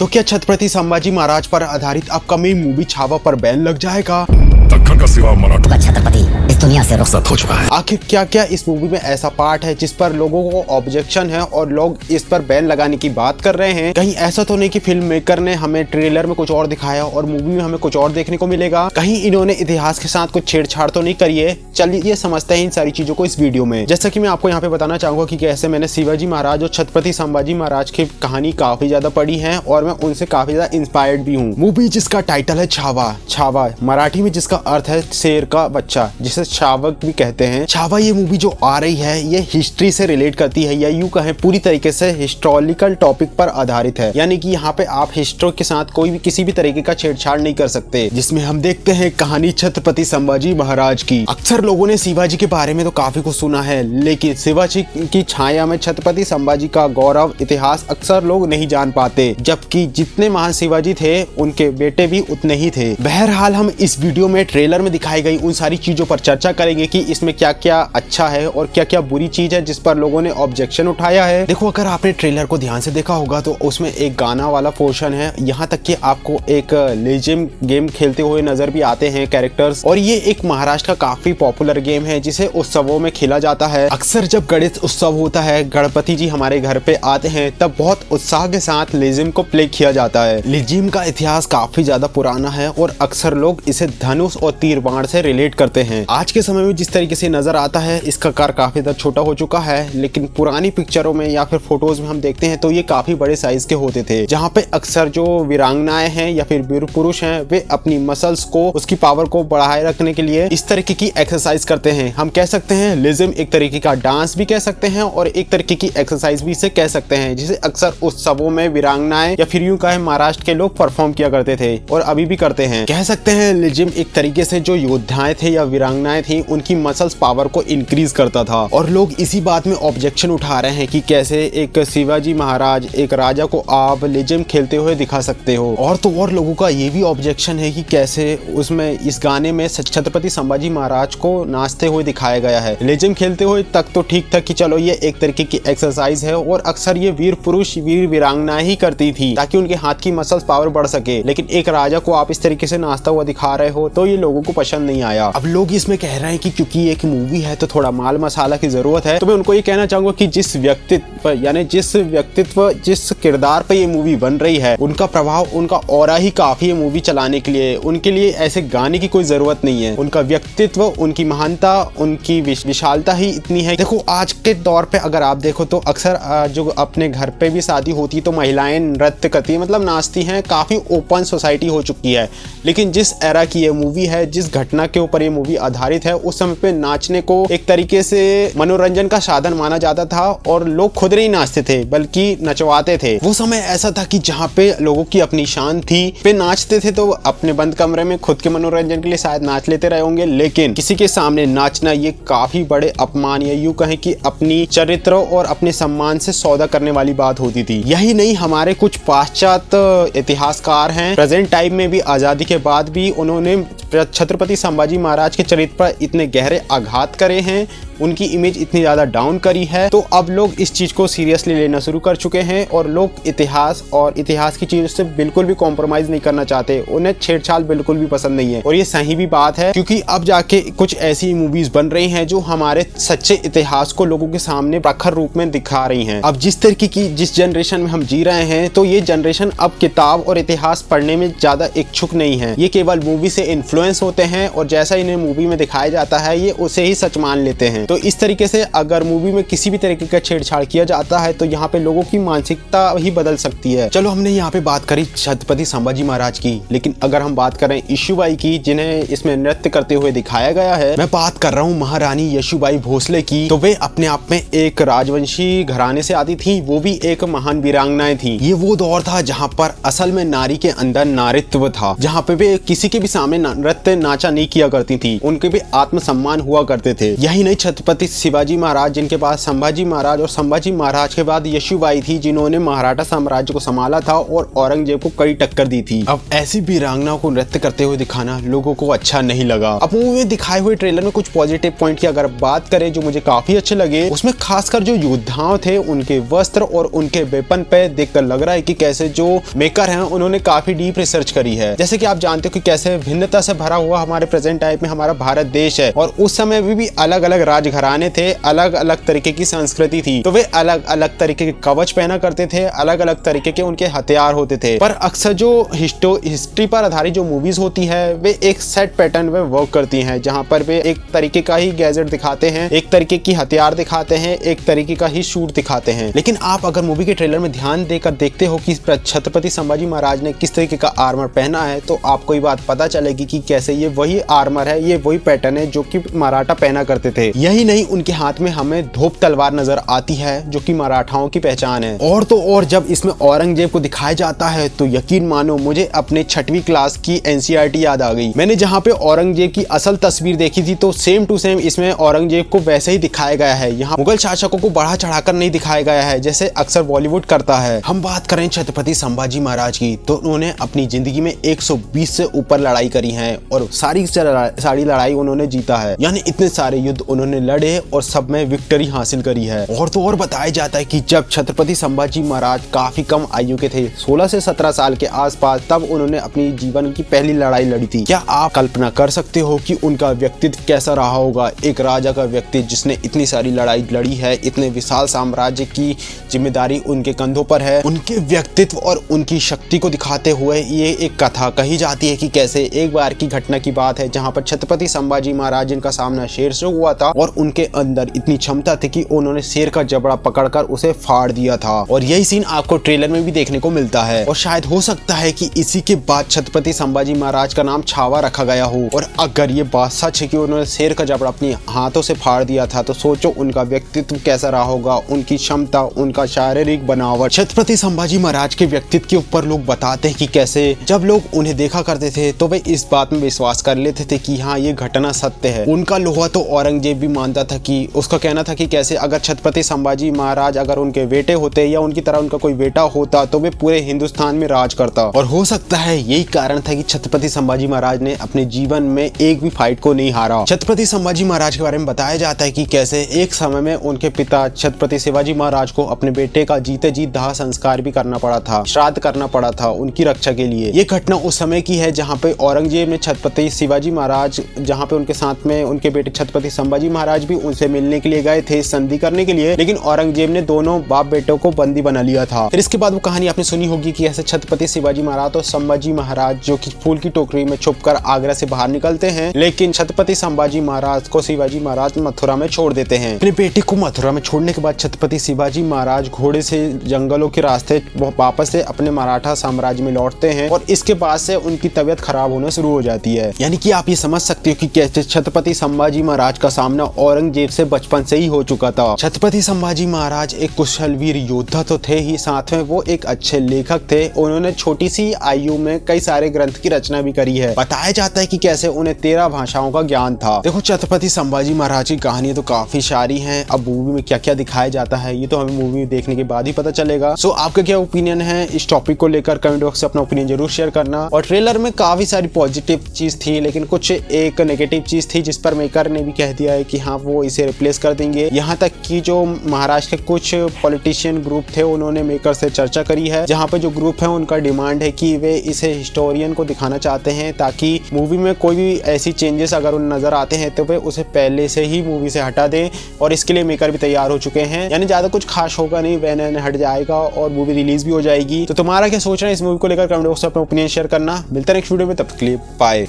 तो क्या छत्रपति संभाजी महाराज पर आधारित अपकमिंग मूवी छावा पर बैन लग जाएगा? दक्कन का सिवा मराठा का छत्रपति इस दुनिया से रुखसत हो चुका है। आखिर क्या क्या इस मूवी में ऐसा पार्ट है जिस पर लोगों को ऑब्जेक्शन है और लोग इस पर बैन लगाने की बात कर रहे हैं? कहीं ऐसा तो नहीं कि फिल्म मेकर ने हमें ट्रेलर में कुछ और दिखाया और मूवी में हमें कुछ और देखने को मिलेगा? कहीं इन्होंने इतिहास के साथ कुछ छेड़छाड़ तो नहीं करी है? चलिए समझते हैं इन सारी चीजों को इस वीडियो में। जैसा कि मैं आपको यहाँ पे बताना चाहूंगा कि कैसे मैंने शिवाजी महाराज और छत्रपति संभाजी महाराज की कहानी काफी ज्यादा पढ़ी है और मैं उनसे काफी ज्यादा इंस्पायर्ड भी हूँ। मूवी जिसका टाइटल है छावा, छावा मराठी में जिसका अर्थ है शेर का बच्चा, जिसे शावक भी कहते हैं। छावा ये मूवी जो आ रही है ये हिस्ट्री से रिलेट करती है या यूं कहें पूरी तरीके से हिस्टोरिकल टॉपिक पर आधारित है, यानी कि यहाँ पे आप हिस्ट्री के साथ कोई भी किसी भी तरीके का छेड़छाड़ नहीं कर सकते। जिसमें हम देखते हैं कहानी छत्रपति संभाजी महाराज की। अक्सर लोगों ने शिवाजी के बारे में तो काफी कुछ सुना है, लेकिन शिवाजी की छाया में छत्रपति संभाजी का गौरव इतिहास अक्सर लोग नहीं जान पाते, जबकि जितने महान शिवाजी थे उनके बेटे भी उतने ही थे। बहरहाल हम इस वीडियो में ट्रेलर में दिखाई गई उन सारी चीजों पर चर्चा करेंगे कि इसमें क्या क्या अच्छा है और क्या क्या बुरी चीज है जिस पर लोगों ने ऑब्जेक्शन उठाया है। देखो, अगर आपने ट्रेलर को ध्यान से देखा होगा तो उसमें एक गाना वाला पोर्शन है, यहाँ तक कि आपको एक लेजेंड गेम खेलते हुए नजर भी आते हैं कैरेक्टर्स। और ये एक महाराष्ट्र का काफी पॉपुलर गेम है जिसे उत्सवों में खेला जाता है। अक्सर जब गणेश उत्सव होता है, गणपति जी हमारे घर पे आते हैं, तब बहुत उत्साह के साथ लेजिम को प्ले किया जाता है। लेजिम का इतिहास काफी ज्यादा पुराना है और अक्सर लोग इसे धनुष और तीर बाण से रिलेट करते हैं। आज के समय में जिस तरीके से नजर आता है इसका आकार काफी ज्यादा छोटा हो चुका है, लेकिन पुरानी पिक्चरों में या फिर फोटोज में हम देखते हैं तो ये काफी बड़े साइज के होते थे, जहाँ पे अक्सर जो वीरांगनाएं हैं या फिर वीर पुरुष हैं वे अपनी मसल्स को, उसकी पावर को बढ़ाए रखने के लिए इस तरीके की एक्सरसाइज करते हैं। हम कह सकते हैं लेजिम एक तरीके का डांस भी कह सकते हैं और एक तरीके की एक्सरसाइज भी इसे कह सकते हैं, जिसे अक्सर उत्सवों में वीरांगनाएं या फिर यूं कहें महाराष्ट्र के लोग परफॉर्म किया करते थे और अभी भी करते हैं। कह सकते हैं लेजिम एक तरीके से जो योद्धाएं थे या वीरांगनाएं थी उनकी मसल्स पावर को इंक्रीज करता था। और लोग इसी बात में ऑब्जेक्शन उठा रहे हैं कि कैसे एक शिवाजी महाराज, एक राजा को आप लेजिम खेलते हुए दिखा सकते हो। और तो और लोगों का ये भी ऑब्जेक्शन है कि कैसे उसमें इस गाने में छत्रपति संभाजी महाराज को नाचते हुए दिखाया गया है। लेजिम खेलते हुए तक तो ठीक था कि चलो ये एक तरीके की एक्सरसाइज है और अक्सर ये वीर पुरुष, वीर वीरांगनाएं ही करती थी ताकि उनके हाथ की मसल्स पावर बढ़ सके, लेकिन एक राजा को आप इस तरीके से नाचता हुआ दिखा रहे हो तो ये लोगों को पसंद नहीं आया। अब लोग इसमें कह रहे हैं कि क्योंकि एक मूवी है तो थोड़ा माल मसाला की जरूरत है, तो मैं उनको ये कहना चाहूंगा कि जिस व्यक्तित्व जिस किरदार पे ये मूवी बन रही है उनका प्रभाव, उनका ऑरा ही काफी है मूवी चलाने के लिए। उनके लिए ऐसे गाने की कोई जरूरत नहीं है। उनका व्यक्तित्व, उनकी महानता, उनकी विशालता ही इतनी है। देखो, आज के दौर पे अगर आप देखो तो अक्सर जो अपने घर पे भी शादी होती है तो महिलाएं नृत्य करती है, मतलब नाचती हैं। काफी ओपन सोसाइटी हो चुकी है, लेकिन जिस एरा की ये मूवी है, जिस घटना के ऊपर ये मूवी आधारित है, उस समय पे नाचने को एक तरीके से मनोरंजन का साधन माना जाता था और लोग खुद नहीं नाचते थे बल्कि नचवाते थे। वो समय ऐसा था कि जहाँ पे लोगों की अपनी शान थी, पे नाचते थे तो अपने बंद कमरे में खुद के मनोरंजन के लिए शायद नाच लेते रहे होंगे, लेकिन किसी के सामने नाचना ये काफी बड़े अपमान या यूं कहें कि अपनी चरित्र और अपने सम्मान से सौदा करने वाली बात होती थी। यही नहीं, हमारे कुछ पाश्चात्य इतिहासकार हैं प्रेजेंट टाइम में भी, आजादी के बाद भी उन्होंने छत्रपति संभाजी महाराज के चरित्र पर इतने गहरे आघात करे हैं, उनकी इमेज इतनी ज्यादा डाउन करी है, तो अब लोग इस चीज को सीरियसली लेना शुरू कर चुके हैं और लोग इतिहास और इतिहास की चीजों से बिल्कुल भी कॉम्प्रोमाइज नहीं करना चाहते। उन्हें छेड़छाड़ बिल्कुल भी पसंद नहीं है और ये सही भी बात है, क्योंकि अब जाके कुछ ऐसी मूवीज बन रही हैं जो हमारे सच्चे इतिहास को लोगों के सामने प्रखर रूप में दिखा रही हैं। अब जिस तरीके की जिस जनरेशन में हम जी रहे हैं, तो ये जनरेशन अब किताब और इतिहास पढ़ने में ज्यादा इच्छुक नहीं है। ये केवल मूवी से इन्फ्लुएंस होते हैं और जैसा इन्हें मूवी में दिखाया जाता है ये उसे ही सच मान लेते हैं। तो इस तरीके से अगर मूवी में किसी भी तरीके का छेड़छाड़ किया जाता है तो यहाँ पे लोगों की मानसिकता ही बदल सकती है। चलो, हमने यहाँ पे बात करी छत्रपति संभाजी महाराज की, लेकिन अगर हम बात करें यशोबाई की, जिन्हें इसमें नृत्य करते हुए दिखाया गया है, मैं बात कर रहा हूँ महारानी यशोबाई भोसले की, तो वे अपने आप में एक राजवंशी घराने से आती थी, वो भी एक महान वीरांगनाएं थी। ये वो दौर था जहाँ पर असल में नारी के अंदर नारित्व था, जहाँ पे वे किसी के भी सामने नृत्य नाचा नहीं किया करती थी, उनके भी आत्मसम्मान हुआ करते थे। यही नहीं, छत्रपति छत्रपति शिवाजी महाराज, जिनके बाद संभाजी महाराज, और संभाजी महाराज के बाद यशोबाई थी, जिन्होंने मराठा साम्राज्य को संभाला था और औरंगजेब को कड़ी टक्कर दी थी। अब ऐसी वीरांगनाओं को नृत्य करते हुए दिखाना लोगों को अच्छा नहीं लगा। अब मूवी में दिखाए हुए ट्रेलर में कुछ पॉजिटिव पॉइंट की अगर बात करें जो मुझे काफी अच्छे लगे, उसमें खासकर जो योद्धाओं थे उनके वस्त्र और उनके वेपन पे देखकर लग रहा है कि कैसे जो मेकर हैं उन्होंने काफी डीप रिसर्च करी है। जैसे कि आप जानते हो कि कैसे भिन्नता से भरा हुआ हमारे प्रेजेंट टाइम में हमारा भारत देश है, और उस समय भी अलग अलग राजघराने थे, अलग अलग तरीके की संस्कृति थी, तो वे अलग अलग तरीके के कवच पहना करते थे, अलग अलग तरीके के उनके हथियार होते थे। पर अक्सर जो हिस्ट्री पर आधारित जो मूवीज होती है वे एक सेट पैटर्न में वर्क करती हैं, जहां पर वे एक तरीके का ही गैजेट दिखाते हैं, एक तरीके की हथियार दिखाते हैं, एक तरीके का ही शूट दिखाते हैं। लेकिन आप अगर मूवी के ट्रेलर में ध्यान देकर देखते हो कि छत्रपति संभाजी महाराज ने किस तरीके का आर्मर पहना है, तो आपको ये बात पता चलेगी कि कैसे ये वही आर्मर है, ये वही पैटर्न है जो कि मराठा पहना करते थे। यही नहीं, उनके हाथ में हमें धोप तलवार नजर आती है जो कि मराठाओं की पहचान है। और तो और जब इसमें औरंगजेब को दिखाया जाता है तो यकीन मानो मुझे अपने 6वीं क्लास की एनसीईआरटी याद आ गई। मैंने जहाँ पे औरंगजेब की असल तस्वीर देखी थी तो सेम टू सेम इसमें औरंगजेब को वैसे ही दिखाया गया है। यहाँ मुगल शासकों को बढ़ा चढ़ाकर नहीं दिखाया गया है जैसे अक्सर बॉलीवुड करता है। हम बात करें छत्रपति संभाजी महाराज की, तो उन्होंने अपनी जिंदगी में 120 से ऊपर लड़ाई करी है और सारी लड़ाई उन्होंने जीता है, यानी इतने सारे युद्ध उन्होंने लड़े और सब में विक्ट्री हासिल करी है। और तो और बताया जाता है कि जब छत्रपति संभाजी महाराज काफी कम आयु के थे, 16 से 17 साल के आसपास, तब उन्होंने अपनी जीवन की पहली लड़ाई लड़ी थी। क्या आप कल्पना कर सकते हो कि उनका व्यक्तित्व कैसा रहा होगा? एक राजा का व्यक्तित्व जिसने इतनी सारी लड़ाई लड़ी है, इतने विशाल साम्राज्य की जिम्मेदारी उनके कंधों पर है, उनके व्यक्तित्व और उनकी शक्ति को दिखाते हुए ये एक कथा कही जाती है कि कैसे एक बार की घटना की बात है जहां पर छत्रपति संभाजी महाराज जिनका सामना शेर से हुआ था और उनके अंदर इतनी क्षमता थी कि उन्होंने शेर का जबड़ा पकड़कर उसे फाड़ दिया था। और यही सीन आपको ट्रेलर में भी देखने को मिलता है, और शायद हो सकता है कि इसी के बाद छत्रपति संभाजी महाराज का नाम छावा रखा गया हो। और अगर ये बात सच है कि उन्होंने शेर का जबड़ा अपने हाथों से फाड़ दिया था, तो सोचो उनका व्यक्तित्व कैसा रहा होगा, उनकी क्षमता, उनका शारीरिक बनावट। छत्रपति संभाजी महाराज के व्यक्तित्व के ऊपर लोग बताते हैं कि कैसे जब लोग उन्हें देखा करते थे तो वे इस बात में विश्वास कर लेते थे कि हाँ ये घटना सत्य है। उनका लोहा तो औरंगजेब भी मानता था कि उसका कहना था कि कैसे अगर छत्रपति संभाजी महाराज अगर उनके बेटे होते या उनकी तरह उनका कोई बेटा होता तो वे पूरे हिंदुस्तान में राज करता। और हो सकता है यही कारण था कि छत्रपति संभाजी महाराज ने अपने जीवन में एक भी फाइट को नहीं हारा। छत्रपति संभाजी महाराज के बारे में बताया जाता है कि कैसे एक समय में उनके पिता छत्रपति शिवाजी महाराज को अपने बेटे का जीते जी दाह संस्कार भी करना पड़ा था, श्राद्ध करना पड़ा था उनकी रक्षा के लिए। ये घटना उस समय की है जहाँ पे औरंगजेब ने छत्रपति शिवाजी महाराज, जहाँ पे उनके साथ में उनके बेटे छत्रपति संभाजी महाराज भी उनसे मिलने के लिए गए थे, संधि करने के लिए, लेकिन औरंगजेब ने दोनों बाप बेटों को बंदी बना लिया था। फिर इसके बाद वो कहानी आपने सुनी होगी कि ऐसे छत्रपति शिवाजी महाराज और संभाजी महाराज जो कि फूल की टोकरी में छुपकर आगरा से बाहर निकलते हैं, लेकिन छत्रपति संभाजी महाराज को शिवाजी महाराज मथुरा में छोड़ देते हैं। अपने बेटे को मथुरा में छोड़ने के बाद छत्रपति शिवाजी महाराज घोड़े से जंगलों के रास्ते वापस से अपने मराठा साम्राज्य में लौटते हैं और इसके बाद से उनकी तबीयत खराब होना शुरू हो जाती है। यानी कि आप ये समझ सकते हो कि कैसे छत्रपति संभाजी महाराज का सामना औरंगजेब से बचपन से ही हो चुका था। छत्रपति संभाजी महाराज एक कुशल वीर योद्धा तो थे ही, साथ में वो एक अच्छे लेखक थे। उन्होंने छोटी सी आयु में कई सारे ग्रंथ की रचना भी करी है। बताया जाता है कि कैसे उन्हें 13 भाषाओं का ज्ञान था। देखो छत्रपति संभाजी महाराज की कहानी तो काफी सारी है, अब मूवी में क्या क्या दिखाया जाता है ये तो हमें मूवी देखने के बाद ही पता चलेगा। सो आपका क्या ओपिनियन है इस टॉपिक को लेकर? कमेंट बॉक्स से अपना ओपिनियन जरूर शेयर करना। और ट्रेलर में काफी सारी पॉजिटिव चीज थी, लेकिन कुछ एक नेगेटिव चीज थी जिस पर मेकर ने भी कह दिया है कि हाँ वो इसे रिप्लेस कर देंगे। यहाँ तक कि जो महाराष्ट्र के कुछ पॉलिटिशियन ग्रुप थे उन्होंने मेकर से चर्चा करी है, जहाँ पे जो ग्रुप है उनका डिमांड है कि वे इसे हिस्टोरियन को दिखाना चाहते हैं ताकि मूवी में कोई भी ऐसी चेंजेस अगर उन नजर आते हैं तो वे उसे पहले से ही मूवी से हटा दें। और इसके लिए मेकर भी तैयार हो चुके हैं, यानी ज्यादा कुछ खास होगा नहीं, वैन हट जाएगा और मूवी रिलीज भी हो जाएगी। तो तुम्हारा क्या सोचना है इस मूवी को लेकर? कमेंट बॉक्स में अपना ओपिनियन शेयर करना। मिलता है नेक्स्ट वीडियो में, तब तक के लिए बाय।